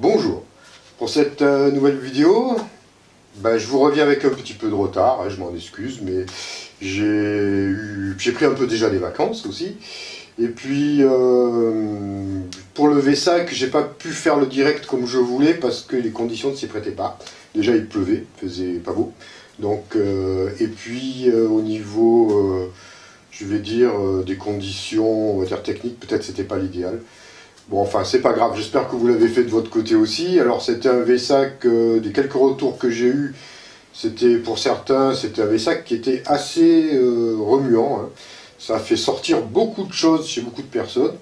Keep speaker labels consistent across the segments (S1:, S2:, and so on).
S1: Bonjour, pour cette nouvelle vidéo, je vous reviens avec un petit peu de retard, je m'en excuse, mais j'ai pris un peu déjà des vacances aussi. Et puis, pour le VSAC, j'ai pas pu faire le direct comme je voulais parce que les conditions ne s'y prêtaient pas. Déjà, il pleuvait, il faisait pas beau. Donc, et puis, au niveau, je vais dire, des conditions, on va dire techniques, peut-être c'était pas l'idéal. Bon, enfin, c'est pas grave, j'espère que vous l'avez fait de votre côté aussi. Alors, c'était un VSAC, des quelques retours que j'ai eus, c'était pour certains, c'était un VSAC qui était assez remuant. Hein. Ça a fait sortir beaucoup de choses chez beaucoup de personnes.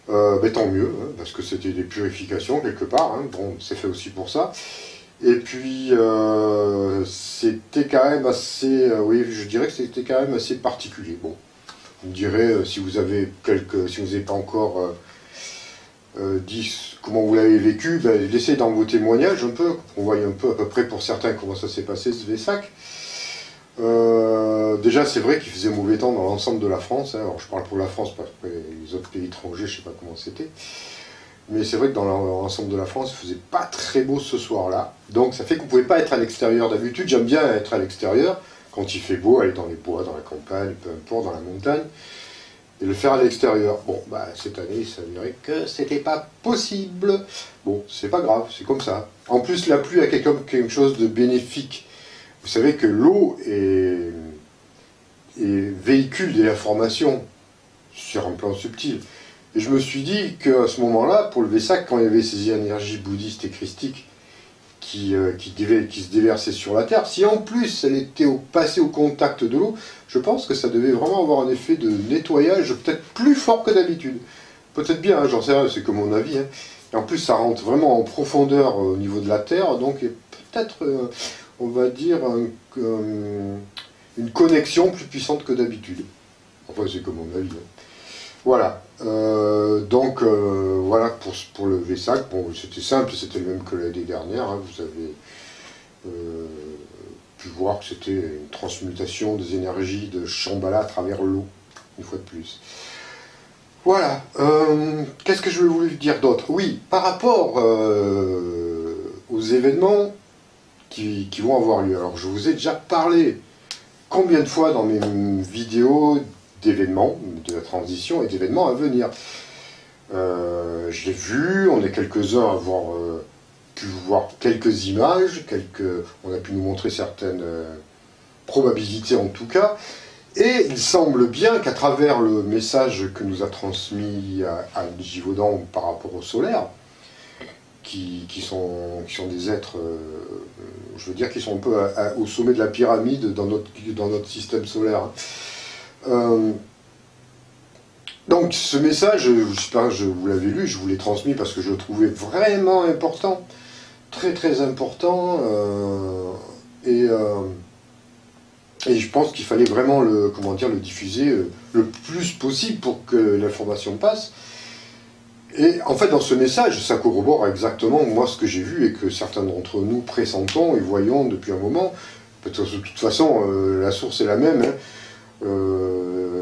S1: Tant mieux, hein, parce que c'était des purifications quelque part. Hein. Bon, c'est fait aussi pour ça. Et puis, c'était quand même assez, oui, je dirais que c'était quand même assez particulier. Bon, vous me direz, si vous avez si vous n'avez pas encore dit comment vous l'avez vécu, laissez dans vos témoignages un peu, qu'on voit un peu à peu près pour certains comment ça s'est passé ce VSAC. Déjà c'est vrai qu'il faisait mauvais temps dans l'ensemble de la France, hein. Alors je parle pour la France parce que les autres pays étrangers je sais pas comment c'était, mais c'est vrai que dans l'ensemble de la France il faisait pas très beau ce soir-là, donc ça fait que vous pouvez pas être à l'extérieur. D'habitude j'aime bien être à l'extérieur, quand il fait beau, aller dans les bois, dans la campagne, peu importe, dans la montagne, et le faire à l'extérieur. Bon, cette année, il s'avérait que c'était pas possible. Bon, c'est pas grave, c'est comme ça. En plus, la pluie a quelque chose de bénéfique. Vous savez que l'eau véhicule de l'information sur un plan subtil. Et je me suis dit qu'à ce moment-là, pour le VSAC, quand il y avait ces énergies bouddhistes et christiques qui se déversaient sur la Terre, si en plus elle était passée au contact de l'eau, je pense que ça devait vraiment avoir un effet de nettoyage peut-être plus fort que d'habitude. Peut-être bien, hein, j'en sais rien, c'est que mon avis. Hein. Et en plus, ça rentre vraiment en profondeur au niveau de la Terre, donc peut-être, on va dire, une connexion plus puissante que d'habitude. Enfin, c'est que mon avis. Hein. Voilà. Voilà pour le VSAC. Bon, c'était simple, c'était le même que l'année dernière. Hein. Vous avez pu voir que c'était une transmutation des énergies de Shambhala à travers l'eau, une fois de plus. Voilà. Qu'est-ce que je voulais vous dire d'autre? Oui, par rapport aux événements qui vont avoir lieu. Alors, je vous ai déjà parlé combien de fois dans mes vidéos d'événements, de la transition et d'événements à venir. J'ai vu, on est quelques-uns à avoir pu voir quelques images, on a pu nous montrer certaines probabilités en tout cas, et il semble bien qu'à travers le message que nous a transmis à Givaudan par rapport au solaire, qui sont des êtres, je veux dire, qui sont un peu au sommet de la pyramide dans notre système solaire. Hein. Donc ce message, j'espère que vous l'avez lu, je vous l'ai transmis parce que je le trouvais vraiment important, très très important, et je pense qu'il fallait vraiment le diffuser le plus possible pour que l'information passe. Et en fait dans ce message, ça corrobore exactement moi ce que j'ai vu et que certains d'entre nous pressentons et voyons depuis un moment. De toute façon, la source est la même. Hein.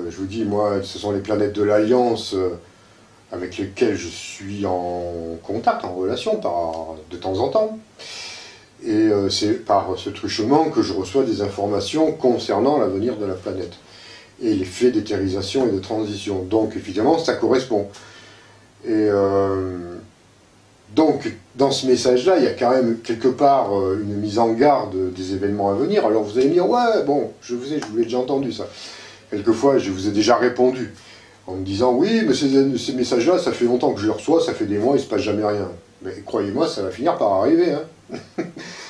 S1: Je vous dis, moi, ce sont les planètes de l'Alliance avec lesquelles je suis en contact, en relation, de temps en temps. Et c'est par ce truchement que je reçois des informations concernant l'avenir de la planète. Et les faits d'éthérisation et de transition. Donc, évidemment, ça correspond. Et donc, dans ce message-là, il y a quand même quelque part une mise en garde des événements à venir. Alors vous allez me dire, ouais, bon, je vous l'ai déjà entendu ça. Quelquefois, je vous ai déjà répondu, en me disant, oui, mais ces messages-là, ça fait longtemps que je les reçois, ça fait des mois, il ne se passe jamais rien. Mais croyez-moi, ça va finir par arriver. Hein.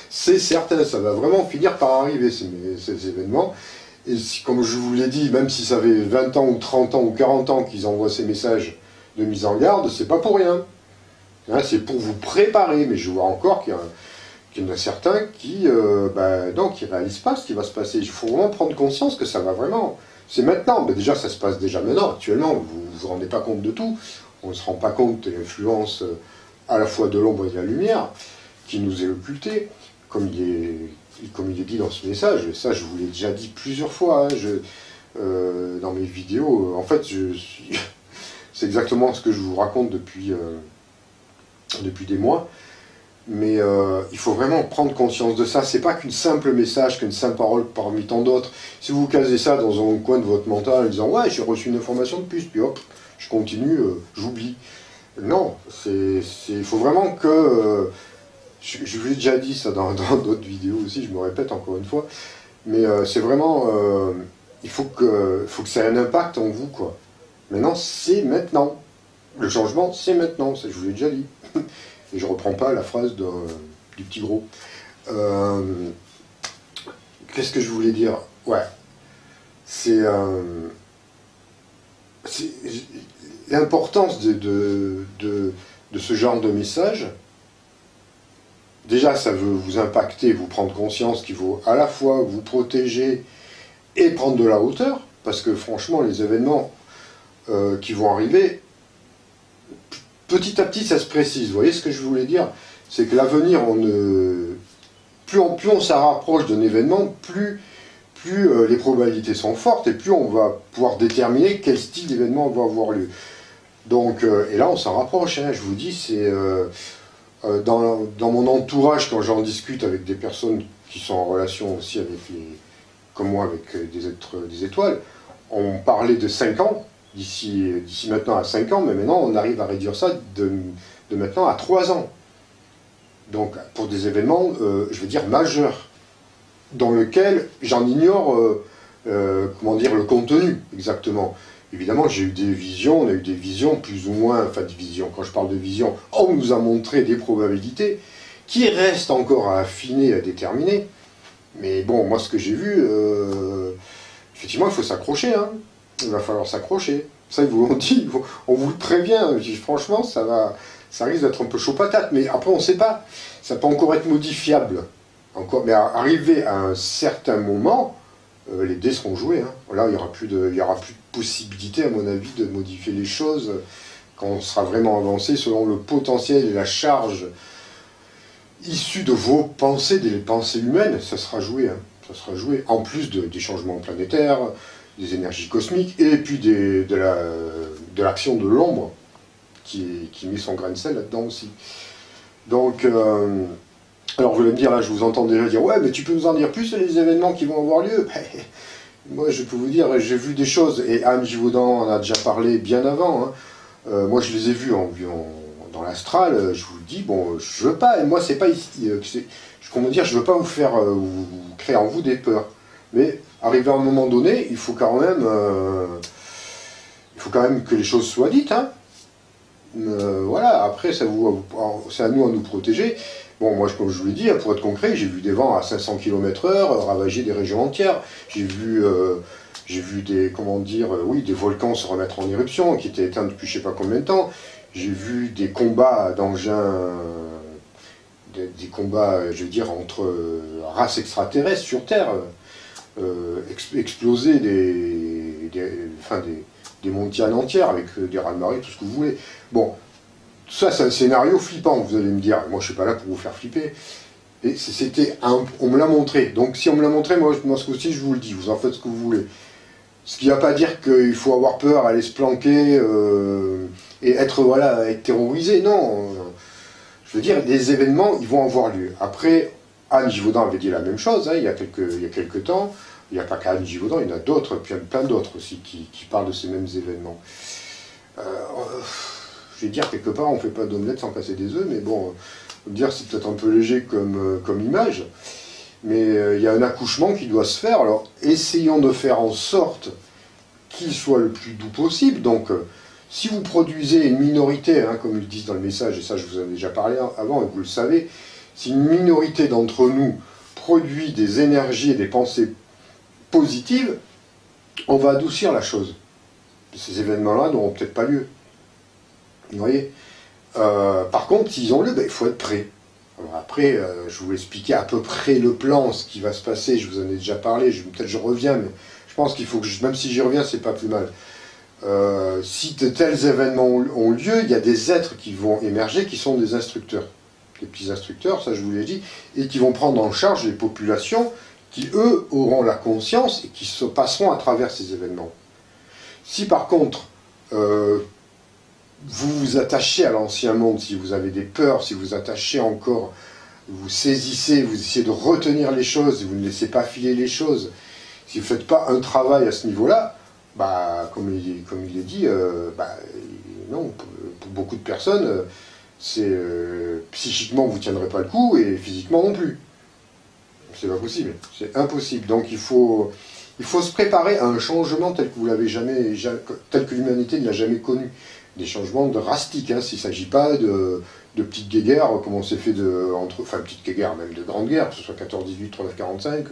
S1: C'est certain, ça va vraiment finir par arriver, ces événements. Et comme je vous l'ai dit, même si ça fait 20 ans, ou 30 ans, ou 40 ans qu'ils envoient ces messages de mise en garde, c'est pas pour rien. Hein, c'est pour vous préparer, mais je vois encore qu'il y en a certains qui ne réalisent pas ce qui va se passer. Il faut vraiment prendre conscience que ça va vraiment... C'est maintenant, mais déjà ça se passe déjà maintenant, actuellement, vous ne vous rendez pas compte de tout, on ne se rend pas compte de l'influence à la fois de l'ombre et de la lumière qui nous est occultée, comme il est dit dans ce message, et ça je vous l'ai déjà dit plusieurs fois, hein, dans mes vidéos, en fait c'est exactement ce que je vous raconte depuis des mois, Mais il faut vraiment prendre conscience de ça. C'est pas qu'une simple message, qu'une simple parole parmi tant d'autres. Si vous casez ça dans un coin de votre mental en disant « Ouais, j'ai reçu une information de plus », puis hop, je continue, j'oublie. Non, il faut vraiment que... je vous ai déjà dit ça dans d'autres vidéos aussi, je me répète encore une fois, mais c'est vraiment... il faut que ça ait un impact en vous, quoi. Maintenant, c'est maintenant. Le changement, c'est maintenant, ça je vous l'ai déjà dit. Et je ne reprends pas la phrase du petit gros. Qu'est-ce que je voulais dire? Ouais, c'est l'importance de ce genre de message. Déjà, ça veut vous impacter, vous prendre conscience qu'il faut à la fois vous protéger et prendre de la hauteur, parce que franchement, les événements qui vont arriver, petit à petit, ça se précise. Vous voyez ce que je voulais dire? C'est que l'avenir, plus on s'en rapproche d'un événement, plus les probabilités sont fortes, et plus on va pouvoir déterminer quel style d'événement va avoir lieu. Donc, et là, on s'en rapproche, hein, je vous dis, c'est... dans mon entourage, quand j'en discute avec des personnes qui sont en relation aussi avec comme moi, avec des étoiles, on parlait de 5 ans, d'ici maintenant à 5 ans, mais maintenant on arrive à réduire ça de maintenant à 3 ans. Donc pour des événements, je veux dire, majeurs, dans lesquels j'en ignore, comment dire, le contenu exactement. Évidemment, j'ai eu des visions, on a eu des visions plus ou moins, enfin des visions, quand je parle de vision, on nous a montré des probabilités qui restent encore à affiner, à déterminer. Mais bon, moi ce que j'ai vu, effectivement, il faut s'accrocher, hein. Il va falloir s'accrocher. Ça, ils vous l'ont dit, on vous le prévient. Franchement, ça risque d'être un peu chaud patate, mais après, on ne sait pas. Ça peut encore être modifiable. Mais arrivé à un certain moment, les dés seront joués, hein. Là, il n'y aura plus de possibilité, à mon avis, de modifier les choses quand on sera vraiment avancé selon le potentiel et la charge issue de vos pensées, des pensées humaines. Ça sera joué, hein. Ça sera joué, en plus des changements planétaires, des énergies cosmiques, et puis de l'action de l'ombre qui met son grain de sel là-dedans aussi. Donc, alors vous allez me dire, là je vous entends déjà dire, ouais, mais tu peux nous en dire plus sur les événements qui vont avoir lieu? Moi je peux vous dire, j'ai vu des choses, et Anne Givaudan en a déjà parlé bien avant, hein. Moi je les ai vus dans l'astral, je vous le dis, bon, je veux pas, et moi c'est pas ici, comment dire, je veux pas vous faire, vous créer en vous des peurs, mais arrivé à un moment donné, il faut quand même que les choses soient dites, hein. Voilà, après c'est à nous à nous protéger. Bon, moi, comme je vous l'ai dit, pour être concret, j'ai vu des vents à 500 km/h ravager des régions entières. J'ai vu des, comment dire, oui, des volcans se remettre en éruption, qui étaient éteints depuis je ne sais pas combien de temps. J'ai vu des combats d'engins, des combats, je veux dire, entre races extraterrestres sur Terre, exploser des montagnes entières avec des raz-de-marée, tout ce que vous voulez. Bon, ça c'est un scénario flippant, vous allez me dire. Moi je suis pas là pour vous faire flipper. Et on me l'a montré. Donc si on me l'a montré, moi ce coup-ci je vous le dis, vous en faites ce que vous voulez. Ce qui ne va pas dire qu'il faut avoir peur, aller se planquer et être terrorisé. Non. Je veux dire, les événements, ils vont avoir lieu. Après, Anne Givaudan avait dit la même chose, hein, il y a quelques temps. Il n'y a pas qu'Anne Givaudan, il y en a d'autres, puis plein d'autres aussi qui parlent de ces mêmes événements. Je vais dire, quelque part, on ne fait pas d'omelette sans casser des œufs, mais bon, dire c'est peut-être un peu léger comme image, mais il y a un accouchement qui doit se faire, alors essayons de faire en sorte qu'il soit le plus doux possible. Donc, si vous produisez une minorité, hein, comme ils disent dans le message, et ça je vous en ai déjà parlé avant, et vous le savez, si une minorité d'entre nous produit des énergies et des pensées positives, on va adoucir la chose. Ces événements-là n'auront peut-être pas lieu. Vous voyez, par contre, s'ils ont lieu, il faut être prêt. Alors après, je vous vais expliquer à peu près le plan, ce qui va se passer, je vous en ai déjà parlé, peut-être je reviens, mais je pense qu'il faut que, même si j'y reviens, c'est pas plus mal. Si de tels événements ont lieu, il y a des êtres qui vont émerger, qui sont des instructeurs. Des petits instructeurs, ça je vous l'ai dit, et qui vont prendre en charge les populations qui, eux, auront la conscience et qui se passeront à travers ces événements. Si par contre, vous vous attachez à l'ancien monde, si vous avez des peurs, si vous attachez encore, vous saisissez, vous essayez de retenir les choses, vous ne laissez pas filer les choses, si vous ne faites pas un travail à ce niveau-là, bah, comme il est dit, bah, non, pour beaucoup de personnes, psychiquement vous ne tiendrez pas le coup et physiquement non plus. C'est pas possible, c'est impossible. Donc il faut se préparer à un changement tel que vous l'avez tel que l'humanité ne l'a jamais connu. Des changements drastiques, hein, s'il ne s'agit pas de petites guéguerres, comme on s'est fait enfin petites guéguerres, même de grandes guerres, que ce soit 14-18, 39-45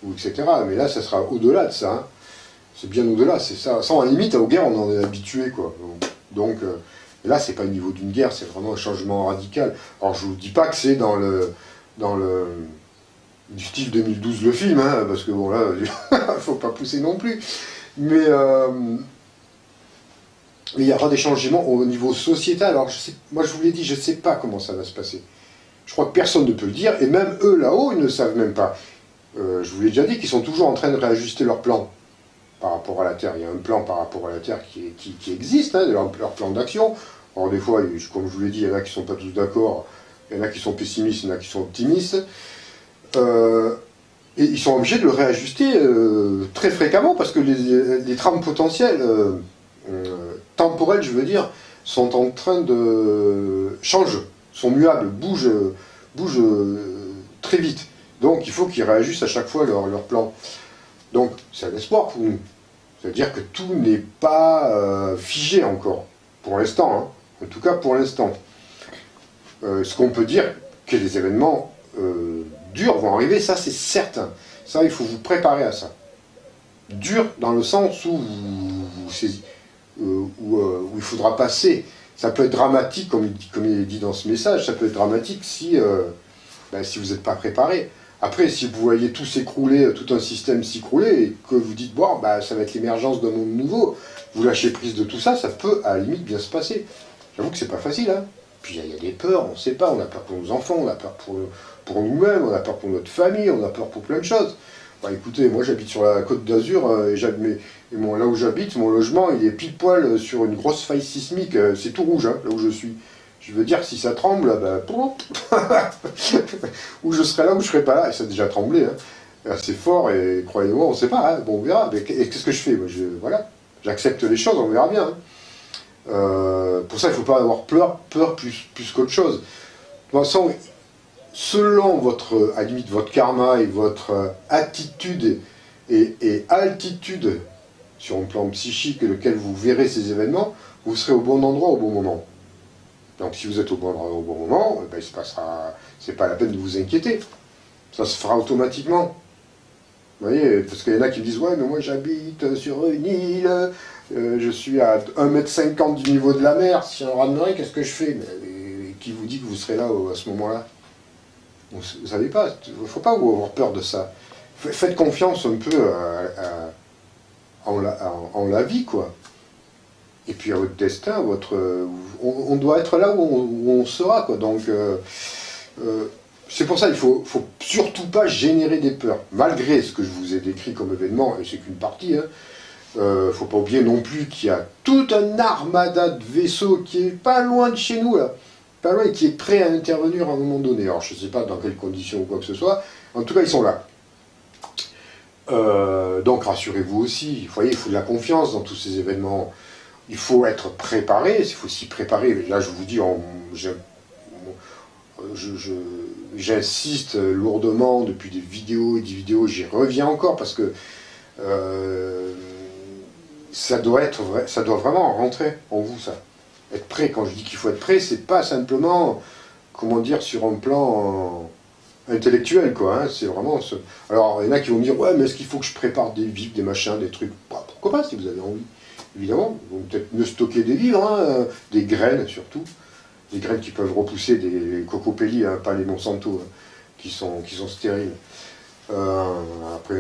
S1: ou etc. Mais là, ça sera au-delà de ça. Hein. C'est bien au-delà, c'est ça. Sans, à la limite, aux guerres, on en est habitué, quoi. Donc là, c'est pas au niveau d'une guerre, c'est vraiment un changement radical. Alors, je vous dis pas que c'est dans le du style 2012 le film, hein, parce que bon là, faut pas pousser non plus. Mais il y aura des changements au niveau sociétal. Alors moi je vous l'ai dit, je ne sais pas comment ça va se passer. Je crois que personne ne peut le dire, et même eux là-haut, ils ne savent même pas. Je vous l'ai déjà dit qu'ils sont toujours en train de réajuster leur plan par rapport à la Terre. Il y a un plan par rapport à la Terre qui existe, hein, leur plan d'action. Alors des fois, comme je vous l'ai dit, il y en a qui ne sont pas tous d'accord, il y en a qui sont pessimistes, il y en a qui sont optimistes. Et ils sont obligés de le réajuster très fréquemment parce que les trames potentielles, temporelles je veux dire, sont en train de changer, sont muables, bougent très vite. Donc il faut qu'ils réajustent à chaque fois leur plan. Donc c'est un espoir pour nous. C'est-à-dire que tout n'est pas figé encore, pour l'instant, hein. En tout cas pour l'instant. Ce qu'on peut dire, que les événements durs vont arriver, ça c'est certain. Ça, il faut vous préparer à ça. Dur dans le sens où il faudra passer. Ça peut être dramatique, comme il est dit dans ce message, ça peut être dramatique si vous n'êtes pas préparé. Après, si vous voyez tout s'écrouler, tout un système s'écrouler, et que vous dites, bon, ça va être l'émergence d'un monde nouveau, vous lâchez prise de tout ça, ça peut à la limite bien se passer. J'avoue que c'est pas facile, hein. Puis il y a des peurs, on ne sait pas, on a peur pour nos enfants, on a peur pour nous-mêmes, on a peur pour notre famille, on a peur pour plein de choses. Bah, écoutez, moi j'habite sur la Côte d'Azur, là où j'habite, mon logement, il est pile poil sur une grosse faille sismique, c'est tout rouge, hein, là où je suis. Je veux dire, si ça tremble, ou je serai là ou je serai pas là, et ça a déjà tremblé, hein, assez fort, et croyez-moi, on ne sait pas, hein, bon, on verra. Mais qu'est-ce que je fais? Moi, voilà, j'accepte les choses, on verra bien. Hein. Pour ça, il ne faut pas avoir peur plus qu'autre chose. De toute façon, selon à la limite, votre karma et votre attitude et altitude sur un plan psychique, lequel vous verrez ces événements, vous serez au bon endroit au bon moment. Donc si vous êtes au bon endroit au bon moment, il se passera, c'est pas la peine de vous inquiéter. Ça se fera automatiquement. Vous voyez, parce qu'il y en a qui me disent, ouais, mais moi j'habite sur une île, je suis à 1,50 m du niveau de la mer, si on ramenerait, qu'est-ce que je fais? Mais qui vous dit que vous serez là à ce moment-là? Vous ne savez pas, il ne faut pas avoir peur de ça. Faites confiance un peu en la vie, quoi. Et puis à votre destin, on doit être là où on sera, quoi. Donc, c'est pour ça qu'il ne faut surtout pas générer des peurs. Malgré ce que je vous ai décrit comme événement, et c'est qu'une partie, hein, ne faut pas oublier non plus qu'il y a toute un armada de vaisseaux qui est pas loin de chez nous, là. Pas loin et qui est prêt à intervenir à un moment donné. Alors je ne sais pas dans quelles conditions ou quoi que ce soit, en tout cas ils sont là. Donc rassurez-vous aussi, vous voyez, il faut de la confiance dans tous ces événements. Il faut être préparé, il faut s'y préparer. Là je vous dis, j'insiste lourdement depuis des vidéos et des vidéos, j'y reviens encore parce que ça doit vraiment rentrer en vous, ça. Être prêt, quand je dis qu'il faut être prêt, c'est pas simplement, comment dire, sur un plan intellectuel, quoi. Hein, c'est vraiment... Alors, il y en a qui vont me dire, ouais, mais est-ce qu'il faut que je prépare des vivres, des machins, des trucs? Bah, pourquoi pas, si vous avez envie. Évidemment, vous pouvez peut-être mieux stocker des vivres, hein, des graines, surtout. Des graines qui peuvent repousser des cocopelli, hein, pas les Monsanto, hein, qui sont stériles. Après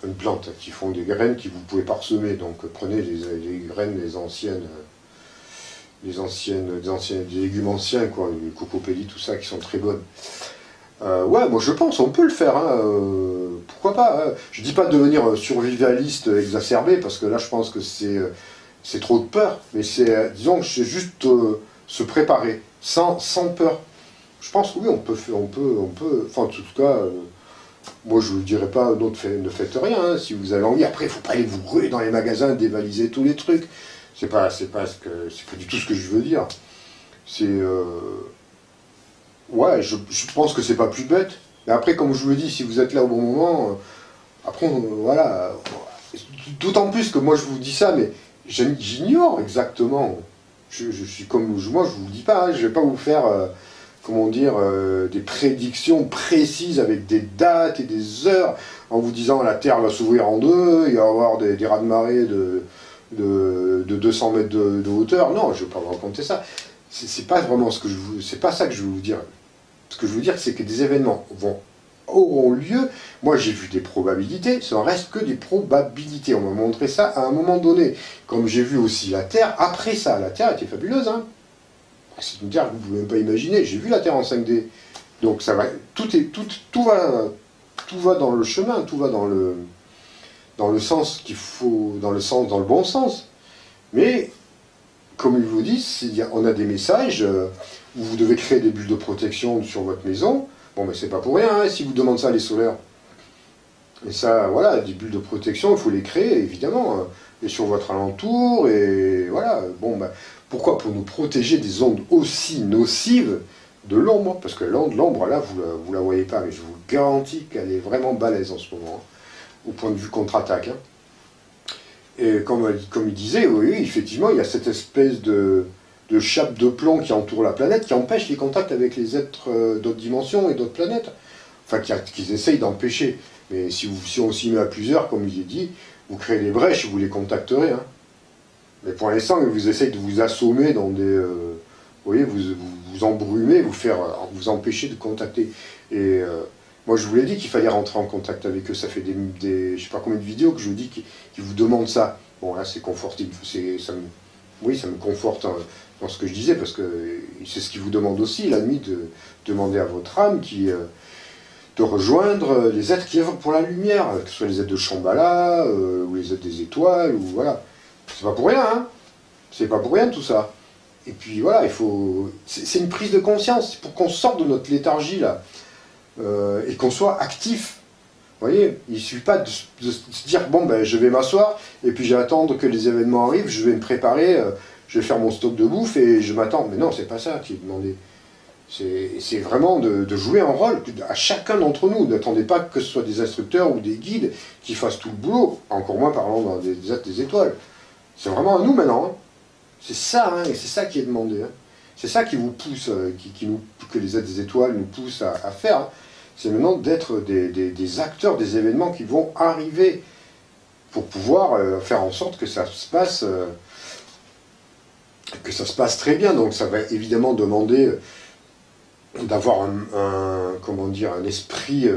S1: une plante, qui font des graines que vous pouvez parsemer. Donc, prenez les graines, des légumes anciens, quoi, les cocopelli, tout ça, qui sont très bonnes. Ouais, moi je pense, on peut le faire, hein, pourquoi pas. Hein. Je dis pas de devenir survivaliste exacerbé, parce que là je pense que c'est c'est trop de peur, mais c'est, disons que c'est juste se préparer, sans peur. Je pense que oui, enfin en tout cas, moi je ne vous dirais pas, ne faites rien, hein, si vous avez envie. Après, il ne faut pas aller vous ruer dans les magasins, dévaliser tous les trucs. C'est pas du tout ce que je veux dire. C'est, ouais, je pense que c'est pas plus bête. Mais après, comme je vous le dis, si vous êtes là au bon moment, après, voilà. D'autant plus que moi je vous dis ça, mais j'ignore exactement. Je suis comme moi, je vous dis pas, hein, je vais pas vous faire, comment dire, des prédictions précises avec des dates et des heures, en vous disant la Terre va s'ouvrir en deux, il va y avoir des raz-de-marée de 200 mètres de hauteur. Non, je ne vais pas vous raconter ça. C'est pas vraiment c'est pas ça que je veux vous dire. Ce que je veux dire, c'est que des événements auront lieu. Moi, j'ai vu des probabilités, ça ne reste que des probabilités. On m'a montré ça à un moment donné. Comme j'ai vu aussi la Terre, après ça, la Terre était fabuleuse. Hein. C'est une Terre que vous ne pouvez même pas imaginer. J'ai vu la Terre en 5D. Donc ça va, tout va dans le chemin, tout va dans le sens qu'il faut, dans le bon sens. Mais, comme ils vous disent, on a des messages où vous devez créer des bulles de protection sur votre maison. Bon, mais c'est pas pour rien, hein, si vous demandez ça les solaires. Et ça, voilà, des bulles de protection, il faut les créer, évidemment, et sur votre alentour, et voilà. Bon, ben, pourquoi? Pour nous protéger des ondes aussi nocives de l'ombre, parce que l'ombre, là, vous la voyez pas, mais je vous garantis qu'elle est vraiment balèze en ce moment, hein, au point de vue contre-attaque. Hein. Et comme il disait, oui, effectivement, il y a cette espèce de chape de plomb qui entoure la planète, qui empêche les contacts avec les êtres d'autres dimensions et d'autres planètes. Enfin, qu'ils essayent d'empêcher. Mais si on s'y met à plusieurs, comme il est dit, vous créez des brèches, vous les contacterez. Hein. Mais pour l'instant, ils essayent de vous assommer dans des... vous voyez, vous embrumer, vous empêcher de contacter. Et moi, je vous l'ai dit qu'il fallait rentrer en contact avec eux. Ça fait je sais pas combien de vidéos que je vous dis qui vous demandent ça. Bon, là, c'est confortable. Oui, ça me conforte dans ce que je disais, parce que c'est ce qu'ils vous demandent aussi, la nuit, de demander à votre âme de rejoindre les êtres qui œuvrent pour la lumière, que ce soit les êtres de Shambhala, ou les êtres des étoiles, ou voilà. C'est pas pour rien, hein. C'est pas pour rien tout ça. Et puis voilà, c'est une prise de conscience, pour qu'on sorte de notre léthargie là, et qu'on soit actif. Vous voyez, il ne suffit pas de se dire, bon ben je vais m'asseoir, et puis je vais attendre que les événements arrivent, je vais me préparer, je vais faire mon stock de bouffe, et je m'attends. Mais non, c'est pas ça qui est demandé. C'est vraiment de jouer un rôle à chacun d'entre nous. N'attendez pas que ce soit des instructeurs ou des guides qui fassent tout le boulot, encore moins parlant dans des étoiles. C'est vraiment à nous maintenant. Hein. C'est ça, hein, et c'est ça qui est demandé. Hein. C'est ça qui vous pousse, que les êtres des étoiles nous poussent à faire. Hein. C'est maintenant d'être des acteurs des événements qui vont arriver pour pouvoir faire en sorte que ça se passe très bien. Donc ça va évidemment demander d'avoir un esprit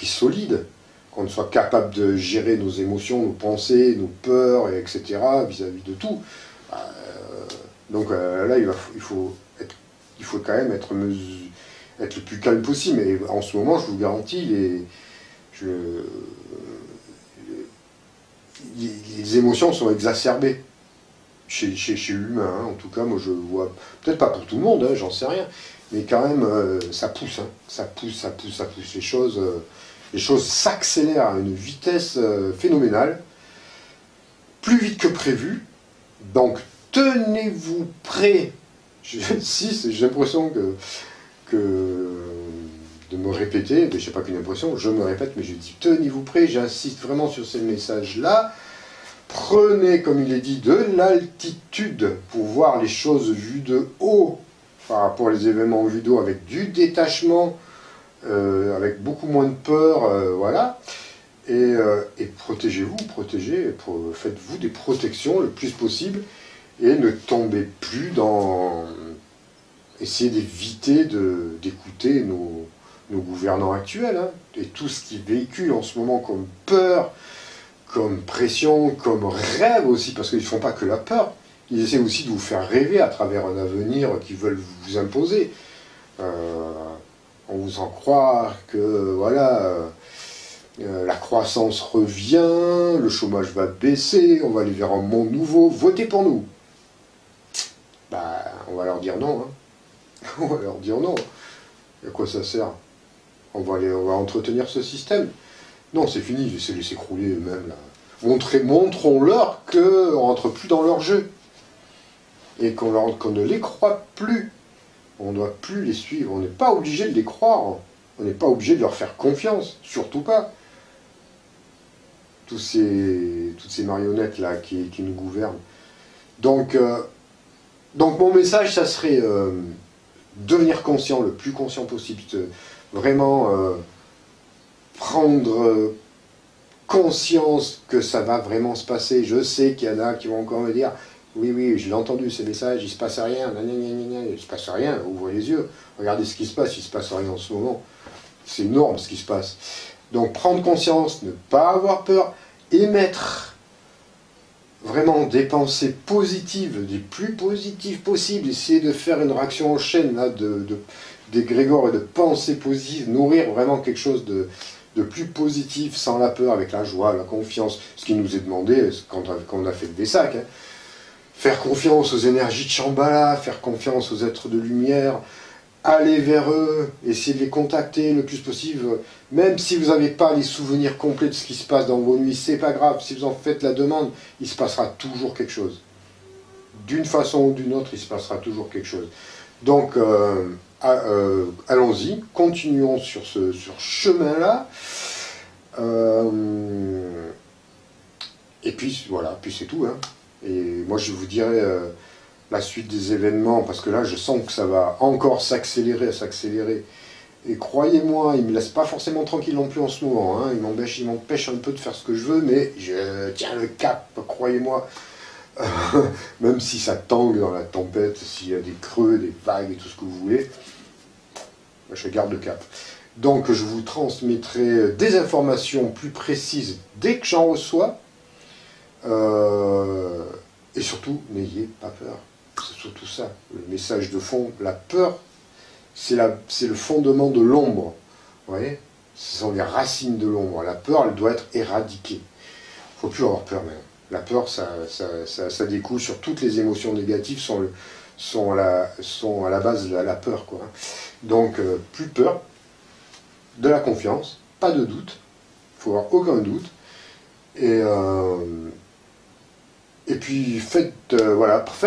S1: solide, qu'on soit capable de gérer nos émotions, nos pensées, nos peurs, etc. vis-à-vis de tout. Donc là, il faut quand même être le plus calme possible. Mais en ce moment, je vous garantis, les émotions sont exacerbées chez l'humain. Hein. En tout cas, moi je vois, peut-être pas pour tout le monde, hein, j'en sais rien, mais quand même, ça pousse. Hein. Ça pousse. Les choses s'accélèrent à une vitesse phénoménale, plus vite que prévu. Donc, tenez-vous prêts. J'insiste, j'ai l'impression de me répéter, mais je sais pas qu'une impression, je me répète, mais je dis tenez-vous prêts, j'insiste vraiment sur ces messages-là. Prenez, comme il est dit, de l'altitude pour voir les choses vues de haut, par rapport aux événements vus de haut, avec du détachement, avec beaucoup moins de peur, voilà. Et protégez-vous, faites-vous des protections le plus possible, et ne tombez plus dans... Essayez d'éviter d'écouter nos gouvernants actuels, hein, et tout ce qu'ils véhiculent en ce moment comme peur, comme pression, comme rêve aussi, parce qu'ils ne font pas que la peur, ils essaient aussi de vous faire rêver à travers un avenir qu'ils veulent vous imposer. On vous en croire que, voilà, la croissance revient, le chômage va baisser, on va aller vers un monde nouveau, votez pour nous. Bah, on va leur dire non. Hein. On va leur dire non. À quoi ça sert? On va entretenir ce système. Non, c'est fini, je vais laisser crouler eux-mêmes là. Montrons-leur qu'on ne rentre plus dans leur jeu. Et qu'on ne les croit plus. On ne doit plus les suivre. On n'est pas obligé de les croire. On n'est pas obligé de leur faire confiance. Surtout pas. Toutes ces marionnettes là qui nous gouvernent. Donc mon message, ça serait devenir conscient, le plus conscient possible. Vraiment prendre conscience que ça va vraiment se passer. Je sais qu'il y en a qui vont encore me dire « Oui, je l'ai entendu ces messages, il ne se passe rien, il ne se passe rien, ouvrez les yeux, regardez ce qui se passe, il ne se passe rien en ce moment. » C'est énorme ce qui se passe. Donc prendre conscience, ne pas avoir peur, émettre vraiment des pensées positives, les plus positives possibles, essayer de faire une réaction en chaîne là, d'égrégore et de pensées positives, nourrir vraiment quelque chose de plus positif, sans la peur, avec la joie, la confiance, ce qui nous est demandé quand on a fait le Vesak. Hein. Faire confiance aux énergies de Shambhala, faire confiance aux êtres de lumière, aller vers eux, essayer de les contacter le plus possible, même si vous n'avez pas les souvenirs complets de ce qui se passe dans vos nuits, c'est pas grave, si vous en faites la demande, il se passera toujours quelque chose. D'une façon ou d'une autre, il se passera toujours quelque chose. Donc, allons-y, continuons sur ce chemin-là. Et puis, voilà, puis c'est tout. Hein. Et moi, je vous dirai la suite des événements, parce que là, je sens que ça va encore s'accélérer. Et croyez-moi, il ne me laisse pas forcément tranquille non plus en ce moment. Hein. Il m'empêche un peu de faire ce que je veux, mais je tiens le cap, croyez-moi. Même si ça tangue dans la tempête, s'il y a des creux, des vagues et tout ce que vous voulez, je garde le cap. Donc je vous transmettrai des informations plus précises dès que j'en reçois. Et surtout, n'ayez pas peur. C'est surtout ça, le message de fond. La peur, c'est le fondement de l'ombre. Vous voyez? Ce sont les racines de l'ombre. La peur, elle doit être éradiquée. Il ne faut plus avoir peur maintenant. La peur, ça découle sur toutes les émotions négatives, sont à la base de la peur. Quoi. Donc, plus peur, de la confiance, pas de doute, il ne faut avoir aucun doute. Et puis, faites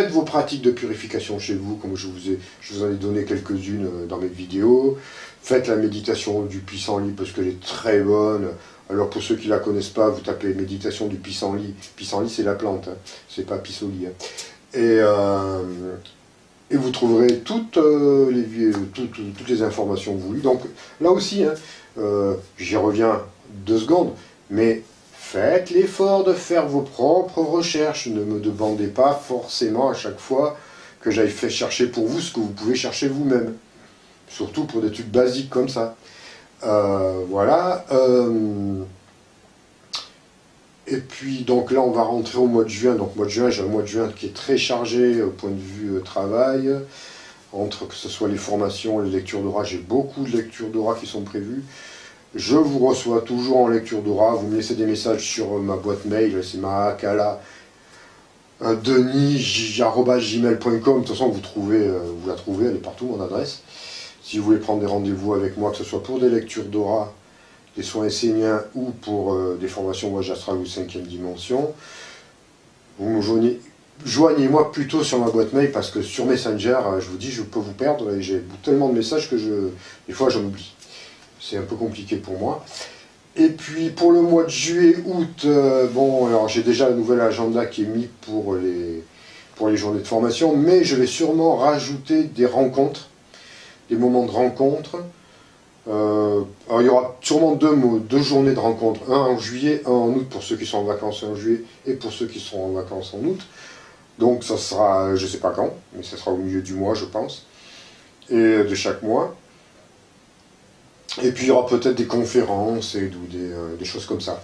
S1: vos pratiques de purification chez vous, comme je vous en ai donné quelques-unes dans mes vidéos. Faites la méditation du pissenlit, parce qu'elle est très bonne. Alors pour ceux qui ne la connaissent pas, vous tapez méditation du pissenlit. Pissenlit, c'est la plante, hein. C'est pas pissenlit. Hein. Et vous trouverez toutes les informations voulues. Donc là aussi, hein, j'y reviens 2 secondes, mais faites l'effort de faire vos propres recherches. Ne me demandez pas forcément à chaque fois que j'aille fait chercher pour vous ce que vous pouvez chercher vous-même. Surtout pour des trucs basiques comme ça. Voilà. Et puis donc là on va rentrer au mois de juin. Donc mois de juin, j'ai un mois de juin qui est très chargé au point de vue travail. Entre que ce soit les formations, les lectures d'aura, j'ai beaucoup de lectures d'aura qui sont prévues. Je vous reçois toujours en lecture d'aura. Vous me laissez des messages sur ma boîte mail, c'est mahakala denis@gmail.com. De toute façon vous la trouvez, elle est partout mon adresse. Si vous voulez prendre des rendez-vous avec moi, que ce soit pour des lectures d'aura, des soins esséniens ou pour des formations voyage astral ou 5e dimension, vous me joignez-moi plutôt sur ma boîte mail, parce que sur Messenger, je vous dis, je peux vous perdre et j'ai tellement de messages que des fois j'en oublie. C'est un peu compliqué pour moi. Et puis pour le mois de juillet, août, bon, alors j'ai déjà le nouvel agenda qui est mis pour les journées de formation, mais je vais sûrement rajouter des rencontres, des moments de rencontre. Alors il y aura sûrement 2 journées de rencontre, un en juillet, un en août pour ceux qui sont en vacances en juillet et pour ceux qui seront en vacances en août. Donc ça sera, je ne sais pas quand, mais ça sera au milieu du mois je pense, et de chaque mois. Et puis il y aura peut-être des conférences ou des choses comme ça.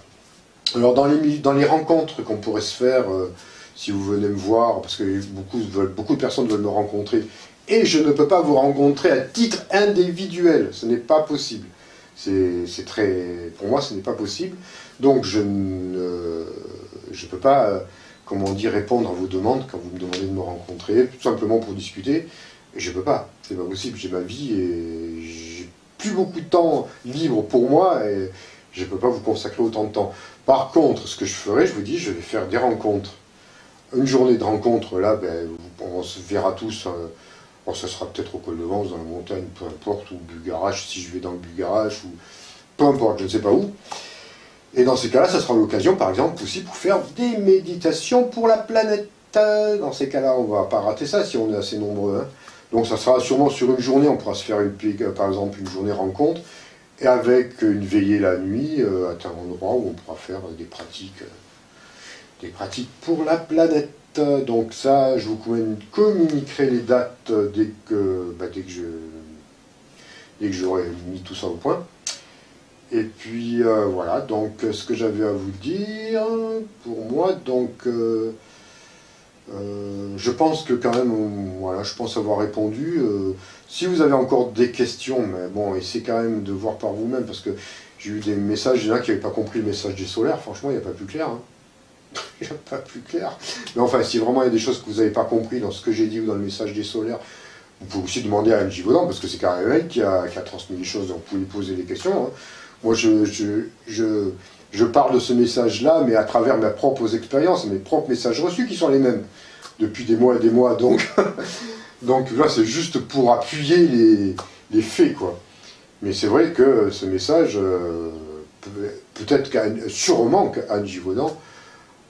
S1: Alors dans les rencontres qu'on pourrait se faire, si vous venez me voir, parce que beaucoup de personnes veulent me rencontrer, et je ne peux pas vous rencontrer à titre individuel, ce n'est pas possible. C'est très... Pour moi, ce n'est pas possible. Donc, je ne peux pas, comment dire, répondre à vos demandes quand vous me demandez de me rencontrer, tout simplement pour discuter. Et je peux pas. C'est pas possible. J'ai ma vie et j'ai plus beaucoup de temps libre pour moi et je peux pas vous consacrer autant de temps. Par contre, ce que je ferai, je vous dis, je vais faire des rencontres. Une journée de rencontre, là, ben, on se verra tous. Bon, ça sera peut-être au col de Vence, dans la montagne, peu importe, ou Bugarach, si je vais dans le Bugarach, ou peu importe, je ne sais pas où. Et dans ces cas-là, ça sera l'occasion, par exemple, aussi pour faire des méditations pour la planète. Dans ces cas-là, on ne va pas rater ça si on est assez nombreux. Hein. Donc ça sera sûrement sur une journée, on pourra se faire, par exemple, une journée rencontre, et avec une veillée la nuit, à un endroit où on pourra faire des pratiques pour la planète. Donc ça, je vous communiquerai les dates dès que j'aurai mis tout ça au point. Et puis voilà, donc ce que j'avais à vous dire, pour moi, donc je pense que quand même, voilà, je pense avoir répondu. Si vous avez encore des questions, mais bon, essayez quand même de voir par vous-même, parce que j'ai eu des messages, il y en a qui n'avaient pas compris le message des solaires, franchement, il n'y a pas plus clair. Hein. Il n'y a pas plus clair. Mais enfin, si vraiment il y a des choses que vous n'avez pas compris dans ce que j'ai dit ou dans le message des solaires, vous pouvez aussi demander à Anne Givaudan, parce que c'est quand même elle qui a transmis les choses, donc vous pouvez lui poser des questions. Hein. Moi, je parle de ce message-là, mais à travers mes propres expériences, mes propres messages reçus qui sont les mêmes depuis des mois et des mois. Donc, donc là, c'est juste pour appuyer les faits, quoi. Mais c'est vrai que ce message, peut-être sûrement qu'Anne Givaudan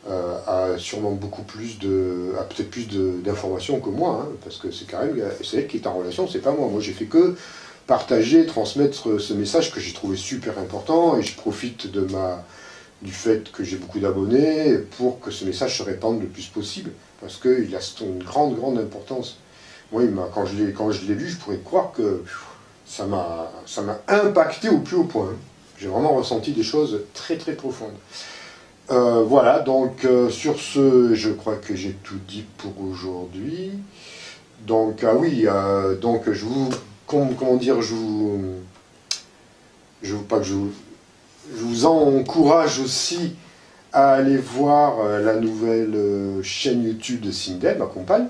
S1: a sûrement beaucoup plus a peut-être plus d'informations que moi, hein, parce que c'est quand même, c'est elle qui est en relation, c'est pas moi. Moi, j'ai fait que partager, transmettre ce message que j'ai trouvé super important, et je profite du fait que j'ai beaucoup d'abonnés pour que ce message se répande le plus possible, parce qu'il a une grande, grande importance. Moi, quand je l'ai lu, je pourrais croire que ça m'a impacté au plus haut point. Hein. J'ai vraiment ressenti des choses très, très profondes. Voilà, donc sur ce, je crois que j'ai tout dit pour aujourd'hui. Donc, ah oui, donc je vous... Comment dire, je vous encourage aussi à aller voir la nouvelle chaîne YouTube de Sindel, ma compagne,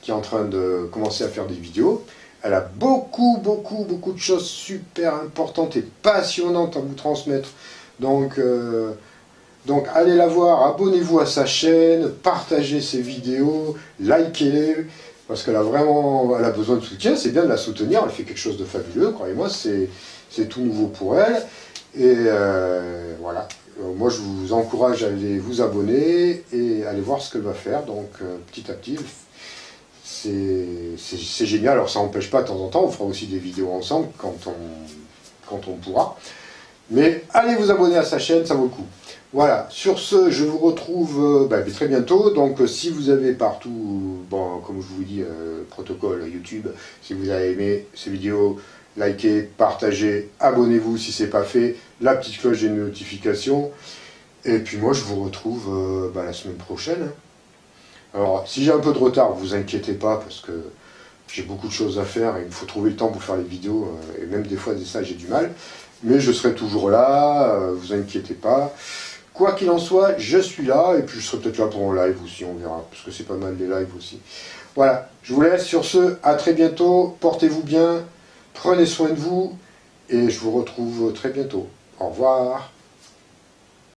S1: qui est en train de commencer à faire des vidéos. Elle a beaucoup, beaucoup, beaucoup de choses super importantes et passionnantes à vous transmettre. Donc allez la voir, abonnez-vous à sa chaîne, partagez ses vidéos, likez-les. Parce qu'elle elle a besoin de soutien, c'est bien de la soutenir, elle fait quelque chose de fabuleux, croyez-moi, c'est tout nouveau pour elle. Et voilà, moi je vous encourage à aller vous abonner et aller voir ce qu'elle va faire, donc petit à petit, c'est génial. Alors ça n'empêche pas, de temps en temps, on fera aussi des vidéos ensemble quand on pourra. Mais allez vous abonner à sa chaîne, ça vaut le coup. Voilà, sur ce, je vous retrouve très bientôt. Donc si vous avez partout, bon, comme je vous dis, protocole YouTube, si vous avez aimé ces vidéos, likez, partagez, abonnez-vous si ce n'est pas fait, la petite cloche des notifications. Et puis moi, je vous retrouve la semaine prochaine. Alors, si j'ai un peu de retard, vous inquiétez pas, parce que j'ai beaucoup de choses à faire et il me faut trouver le temps pour faire les vidéos, et même des fois, ça, j'ai du mal. Mais je serai toujours là, vous inquiétez pas. Quoi qu'il en soit, je suis là, et puis je serai peut-être là pour un live aussi, on verra, parce que c'est pas mal les lives aussi. Voilà, je vous laisse sur ce, à très bientôt, portez-vous bien, prenez soin de vous, et je vous retrouve très bientôt. Au revoir.